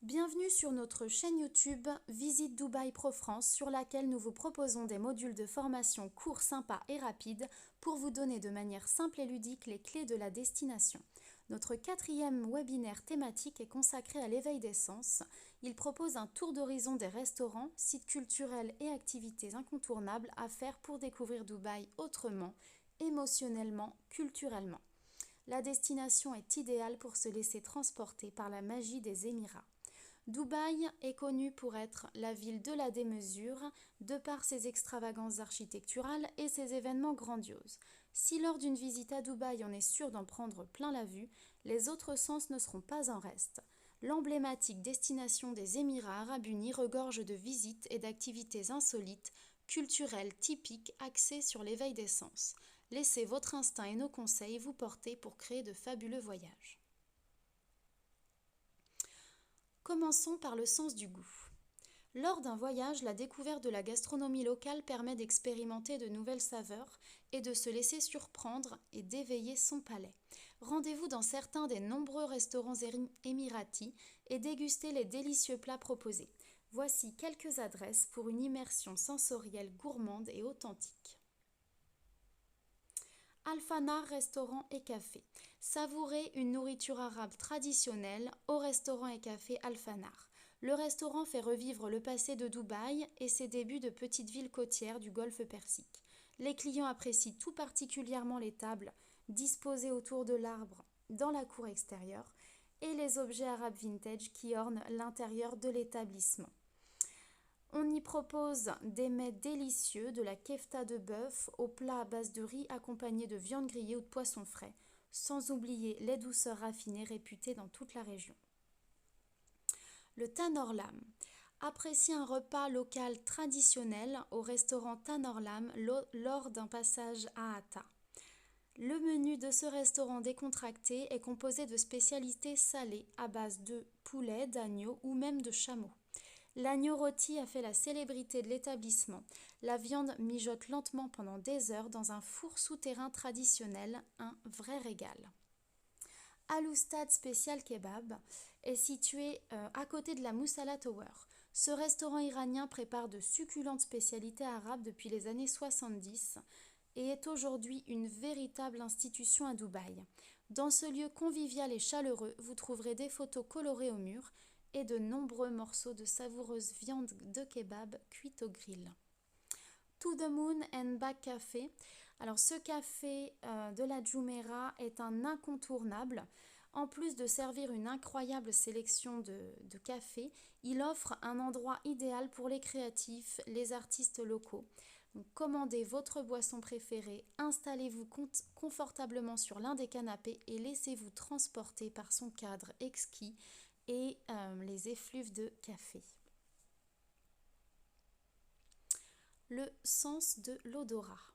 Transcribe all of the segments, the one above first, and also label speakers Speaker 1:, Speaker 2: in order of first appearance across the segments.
Speaker 1: Bienvenue sur notre chaîne YouTube Visite Dubaï Pro France sur laquelle nous vous proposons des modules de formation courts, sympas et rapides pour vous donner de manière simple et ludique les clés de la destination. Notre 4e webinaire thématique est consacré à l'éveil des sens. Il propose un tour d'horizon des restaurants, sites culturels et activités incontournables à faire pour découvrir Dubaï autrement, émotionnellement, culturellement. La destination est idéale pour se laisser transporter par la magie des Émirats. Dubaï est connue pour être la ville de la démesure, de par ses extravagances architecturales et ses événements grandioses. Si lors d'une visite à Dubaï on est sûr d'en prendre plein la vue, les autres sens ne seront pas en reste. L'emblématique destination des Émirats arabes unis regorge de visites et d'activités insolites, culturelles typiques axées sur l'éveil des sens. Laissez votre instinct et nos conseils vous porter pour créer de fabuleux voyages. Commençons par le sens du goût. Lors d'un voyage, la découverte de la gastronomie locale permet d'expérimenter de nouvelles saveurs et de se laisser surprendre et d'éveiller son palais. Rendez-vous dans certains des nombreux restaurants émiratis et dégustez les délicieux plats proposés. Voici quelques adresses pour une immersion sensorielle gourmande et authentique. Al-Fanar Restaurant et Café. Savourez une nourriture arabe traditionnelle au restaurant et café Al-Fanar. Le restaurant fait revivre le passé de Dubaï et ses débuts de petite ville côtière du golfe Persique. Les clients apprécient tout particulièrement les tables disposées autour de l'arbre dans la cour extérieure et les objets arabes vintage qui ornent l'intérieur de l'établissement. On y propose des mets délicieux, de la kefta de bœuf aux plats à base de riz accompagnés de viande grillée ou de poisson frais, sans oublier les douceurs raffinées réputées dans toute la région. Le Tanorlam. Appréciez un repas local traditionnel au restaurant Tanorlam lors d'un passage à Atta. Le menu de ce restaurant décontracté est composé de spécialités salées à base de poulet, d'agneau ou même de chameau. L'agneau rôti a fait la célébrité de l'établissement. La viande mijote lentement pendant des heures dans un four souterrain traditionnel, un vrai régal. Al-Oustad Special Kebab est situé à côté de la Moussala Tower. Ce restaurant iranien prépare de succulentes spécialités arabes depuis les années 70 et est aujourd'hui une véritable institution à Dubaï. Dans ce lieu convivial et chaleureux, vous trouverez des photos colorées au mur et de nombreux morceaux de savoureuse viande de kebab cuite au grill. To the Moon and Back Café. Alors ce café de la Jumeirah est un incontournable. En plus de servir une incroyable sélection de cafés, il offre un endroit idéal pour les créatifs, les artistes locaux. Donc, commandez votre boisson préférée, installez-vous confortablement sur l'un des canapés et laissez-vous transporter par son cadre exquis et les effluves de café. Le sens de l'odorat.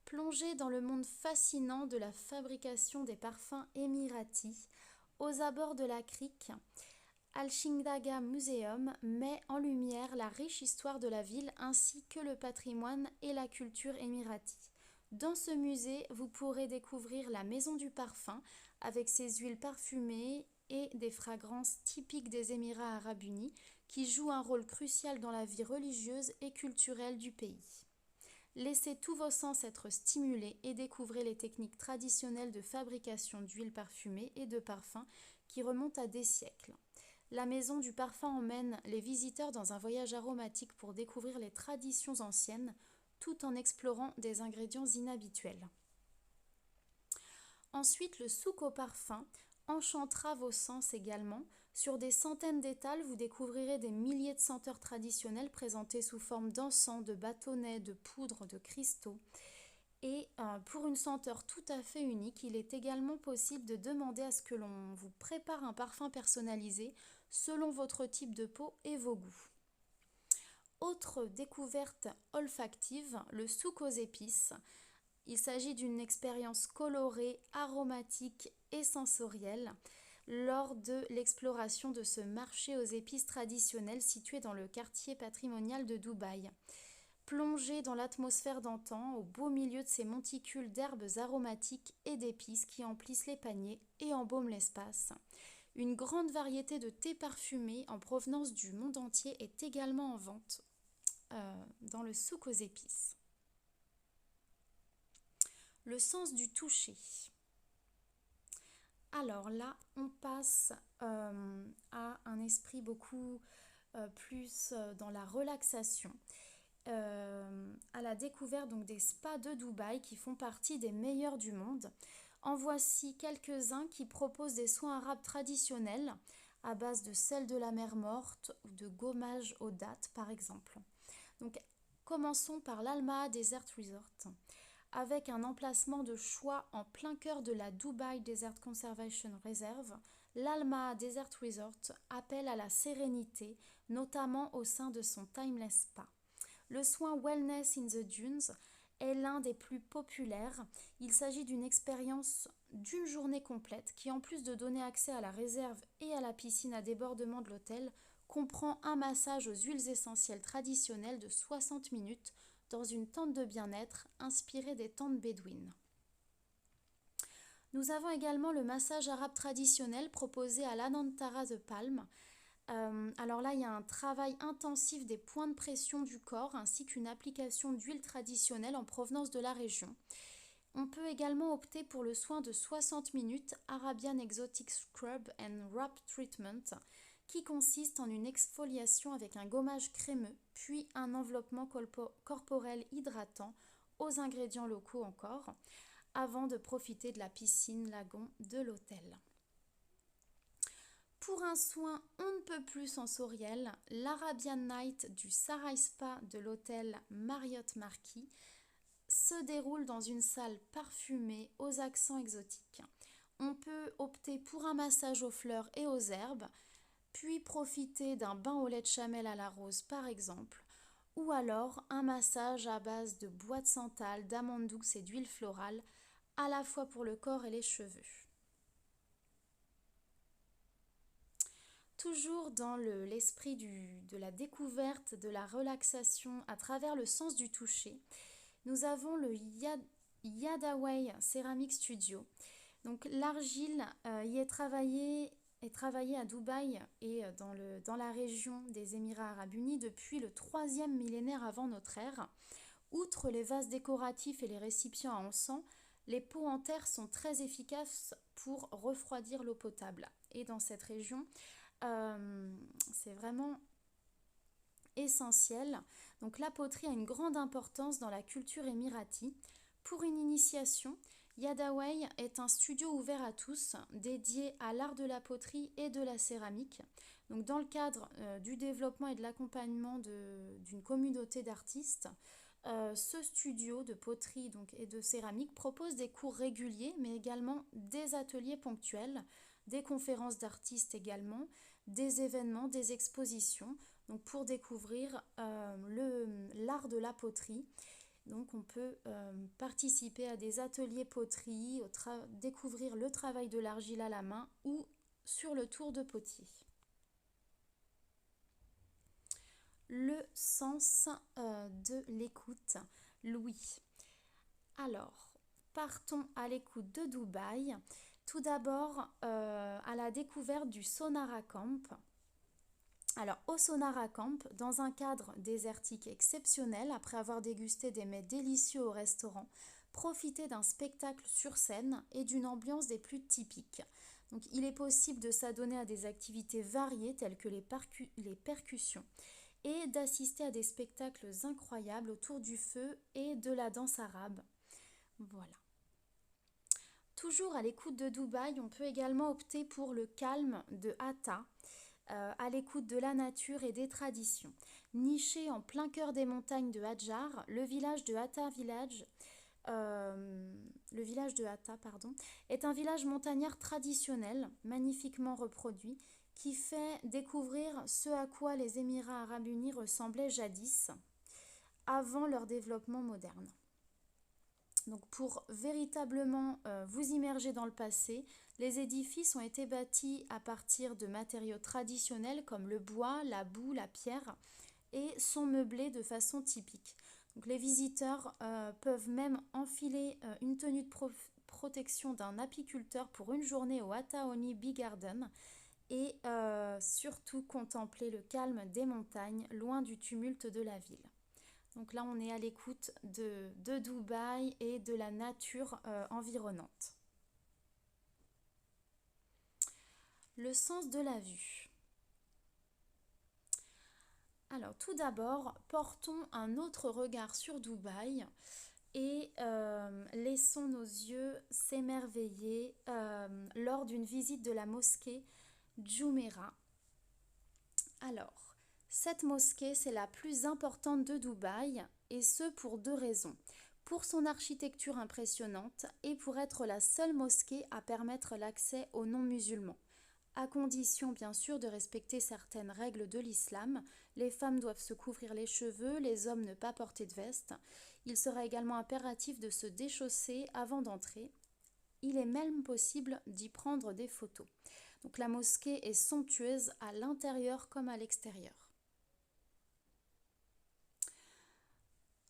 Speaker 1: Plongez dans le monde fascinant de la fabrication des parfums émiratis aux abords de la crique. Al-Shindaga Museum met en lumière la riche histoire de la ville ainsi que le patrimoine et la culture émirati. Dans ce musée, vous pourrez découvrir la maison du parfum avec ses huiles parfumées et des fragrances typiques des Émirats arabes unis qui jouent un rôle crucial dans la vie religieuse et culturelle du pays. Laissez tous vos sens être stimulés et découvrez les techniques traditionnelles de fabrication d'huiles parfumées et de parfums qui remontent à des siècles. La maison du parfum emmène les visiteurs dans un voyage aromatique pour découvrir les traditions anciennes tout en explorant des ingrédients inhabituels. Ensuite, le souk au parfum enchantera vos sens également. Sur des centaines d'étals, vous découvrirez des milliers de senteurs traditionnelles présentées sous forme d'encens, de bâtonnets, de poudre, de cristaux. Et pour une senteur tout à fait unique, il est également possible de demander à ce que l'on vous prépare un parfum personnalisé selon votre type de peau et vos goûts. Autre découverte olfactive, le souk aux épices. Il s'agit d'une expérience colorée, aromatique et sensorielle lors de l'exploration de ce marché aux épices traditionnelles situé dans le quartier patrimonial de Dubaï. Plongez dans l'atmosphère d'antan au beau milieu de ces monticules d'herbes aromatiques et d'épices qui emplissent les paniers et embaument l'espace. Une grande variété de thés parfumés en provenance du monde entier est également en vente dans le souk aux épices. Le sens du toucher. Alors là, on passe à un esprit beaucoup plus dans la relaxation, à la découverte donc des spas de Dubaï qui font partie des meilleurs du monde. En voici quelques-uns qui proposent des soins arabes traditionnels à base de sel de la mer Morte ou de gommage aux dattes par exemple. Donc commençons par l'Al-Ma'a Desert Resort. Avec un emplacement de choix en plein cœur de la Dubai Desert Conservation Reserve, l'Al-Ma'a Desert Resort appelle à la sérénité, notamment au sein de son Timeless Spa. Le soin Wellness in the Dunes est l'un des plus populaires. Il s'agit d'une expérience d'une journée complète qui, en plus de donner accès à la réserve et à la piscine à débordement de l'hôtel, comprend un massage aux huiles essentielles traditionnelles de 60 minutes dans une tente de bien-être inspirée des tentes bédouines. Nous avons également le massage arabe traditionnel proposé à l'Anantara The Palm. Alors là, il y a un travail intensif des points de pression du corps ainsi qu'une application d'huile traditionnelle en provenance de la région. On peut également opter pour le soin de 60 minutes Arabian Exotic Scrub and Wrap Treatment qui consiste en une exfoliation avec un gommage crémeux, puis un enveloppement corporel hydratant aux ingrédients locaux encore, avant de profiter de la piscine lagon de l'hôtel. Pour un soin on ne peut plus sensoriel, l'Arabian Night du Sarai Spa de l'hôtel Marriott Marquis se déroule dans une salle parfumée aux accents exotiques. On peut opter pour un massage aux fleurs et aux herbes, puis profiter d'un bain au lait de chamel à la rose par exemple, ou alors un massage à base de bois de santal, d'amandes douces et d'huile florale, à la fois pour le corps et les cheveux. Toujours dans l'esprit de la découverte, de la relaxation à travers le sens du toucher, nous avons le Yadaway Ceramic Studio. Donc l'argile y est travaillée à Dubaï et dans la région des Émirats Arabes Unis depuis le 3e millénaire avant notre ère. Outre les vases décoratifs et les récipients à encens, les pots en terre sont très efficaces pour refroidir l'eau potable. Et dans cette région, c'est vraiment essentiel. Donc la poterie a une grande importance dans la culture émirati. Pour une initiation, Yadaway est un studio ouvert à tous, dédié à l'art de la poterie et de la céramique. Donc dans le cadre du développement et de l'accompagnement d'une communauté d'artistes, ce studio de poterie et de céramique propose des cours réguliers, mais également des ateliers ponctuels, des conférences d'artistes également, des événements, des expositions, donc pour découvrir l'art de la poterie. Donc on peut participer à des ateliers poterie, découvrir le travail de l'argile à la main ou sur le tour de potier. Le sens de l'écoute, l'ouïe. Alors, partons à l'écoute de Dubaï. Tout d'abord, à la découverte du Sonara Camp. Alors, au Sonara Camp, dans un cadre désertique exceptionnel, après avoir dégusté des mets délicieux au restaurant, profitez d'un spectacle sur scène et d'une ambiance des plus typiques. Donc, il est possible de s'adonner à des activités variées telles que les percussions et d'assister à des spectacles incroyables autour du feu et de la danse arabe. Voilà. Toujours à l'écoute de Dubaï, on peut également opter pour le calme de Hatta, à l'écoute de la nature et des traditions. Niché en plein cœur des montagnes de Hadjar, le village de Hatta est un village montagnard traditionnel, magnifiquement reproduit, qui fait découvrir ce à quoi les Émirats Arabes Unis ressemblaient jadis, avant leur développement moderne. Donc pour véritablement vous immerger dans le passé, les édifices ont été bâtis à partir de matériaux traditionnels comme le bois, la boue, la pierre et sont meublés de façon typique. Donc les visiteurs peuvent même enfiler une tenue de protection d'un apiculteur pour une journée au Hatta Oni Bee Garden et surtout contempler le calme des montagnes, loin du tumulte de la ville. Donc là, on est à l'écoute de Dubaï et de la nature environnante. Le sens de la vue. Alors tout d'abord, portons un autre regard sur Dubaï et laissons nos yeux s'émerveiller lors d'une visite de la mosquée Jumeirah. Alors, cette mosquée, c'est la plus importante de Dubaï, et ce pour deux raisons. Pour son architecture impressionnante et pour être la seule mosquée à permettre l'accès aux non-musulmans. À condition bien sûr de respecter certaines règles de l'islam, les femmes doivent se couvrir les cheveux, les hommes ne pas porter de veste. Il sera également impératif de se déchausser avant d'entrer. Il est même possible d'y prendre des photos. Donc la mosquée est somptueuse à l'intérieur comme à l'extérieur.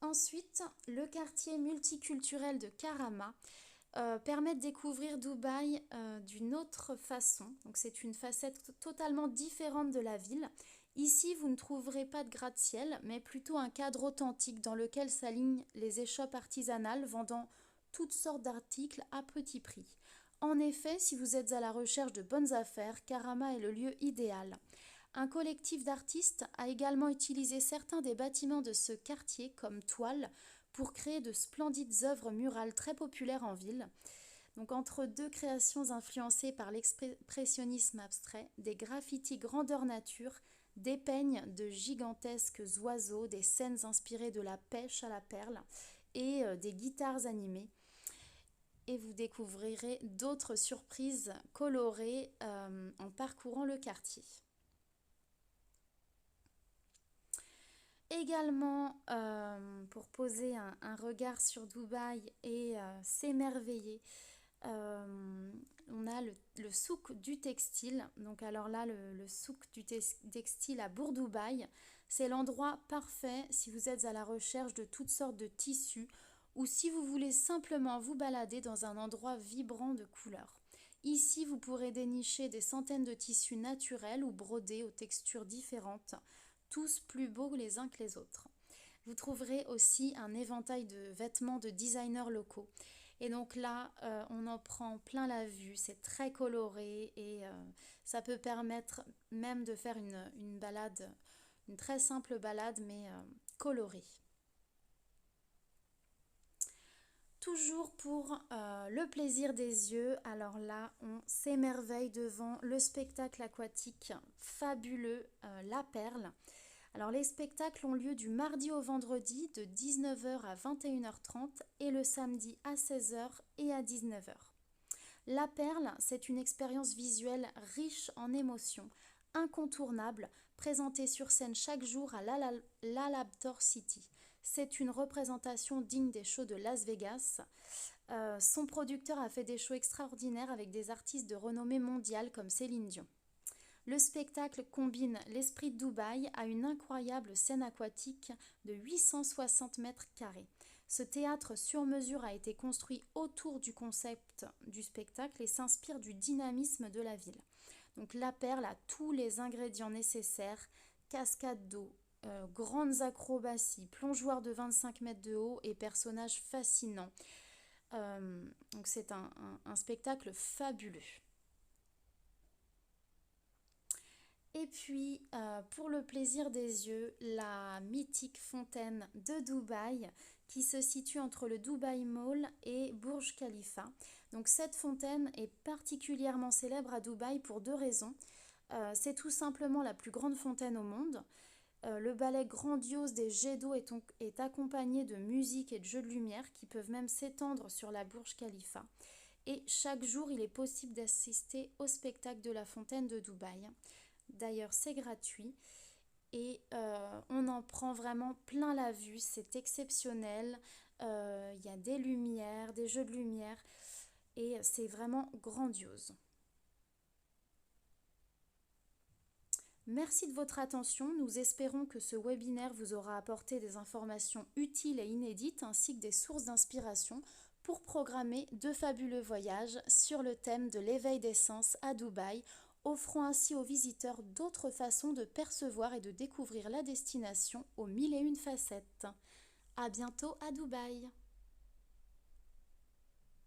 Speaker 1: Ensuite, le quartier multiculturel de Karama permet de découvrir Dubaï d'une autre façon. Donc c'est une facette totalement différente de la ville. Ici, vous ne trouverez pas de gratte-ciel, mais plutôt un cadre authentique dans lequel s'alignent les échoppes artisanales vendant toutes sortes d'articles à petit prix. En effet, si vous êtes à la recherche de bonnes affaires, Karama est le lieu idéal. Un collectif d'artistes a également utilisé certains des bâtiments de ce quartier comme toile pour créer de splendides œuvres murales très populaires en ville. Donc entre deux créations influencées par l'expressionnisme abstrait, des graffitis grandeur nature dépeignent de gigantesques oiseaux, des scènes inspirées de la pêche à la perle et des guitares animées. Et vous découvrirez d'autres surprises colorées en parcourant le quartier. Également, pour poser un regard sur Dubaï et s'émerveiller, on a le souk du textile. Donc alors là, le souk du textile à Bourg-Dubaï, c'est l'endroit parfait si vous êtes à la recherche de toutes sortes de tissus ou si vous voulez simplement vous balader dans un endroit vibrant de couleurs. Ici, vous pourrez dénicher des centaines de tissus naturels ou brodés aux textures différentes, tous plus beaux les uns que les autres. Vous trouverez aussi un éventail de vêtements de designers locaux. Et donc là, on en prend plein la vue, c'est très coloré et ça peut permettre même de faire une balade, une très simple balade mais colorée. Toujours pour le plaisir des yeux, alors là, on s'émerveille devant le spectacle aquatique fabuleux, La Perle. Alors les spectacles ont lieu du mardi au vendredi de 19h à 21h30 et le samedi à 16h et à 19h. La Perle, c'est une expérience visuelle riche en émotions, incontournable, présentée sur scène chaque jour à l'Alabtor City. C'est une représentation digne des shows de Las Vegas. Son producteur a fait des shows extraordinaires avec des artistes de renommée mondiale comme Céline Dion. Le spectacle combine l'esprit de Dubaï à une incroyable scène aquatique de 860 mètres carrés. Ce théâtre sur mesure a été construit autour du concept du spectacle et s'inspire du dynamisme de la ville. Donc La Perle a tous les ingrédients nécessaires, cascades d'eau, grandes acrobaties, plongeoires de 25 mètres de haut et personnages fascinants. Donc c'est un spectacle fabuleux. Et puis, pour le plaisir des yeux, la mythique fontaine de Dubaï qui se situe entre le Dubai Mall et Burj Khalifa. Donc cette fontaine est particulièrement célèbre à Dubaï pour deux raisons. C'est tout simplement la plus grande fontaine au monde. Le ballet grandiose des jets d'eau est accompagné de musique et de jeux de lumière qui peuvent même s'étendre sur la Burj Khalifa. Et chaque jour, il est possible d'assister au spectacle de la fontaine de Dubaï. D'ailleurs, c'est gratuit et on en prend vraiment plein la vue. C'est exceptionnel. Il y a des lumières, des jeux de lumière et c'est vraiment grandiose. Merci de votre attention. Nous espérons que ce webinaire vous aura apporté des informations utiles et inédites ainsi que des sources d'inspiration pour programmer de fabuleux voyages sur le thème de l'éveil des sens à Dubaï offrant ainsi aux visiteurs d'autres façons de percevoir et de découvrir la destination aux mille et une facettes. À bientôt à Dubaï!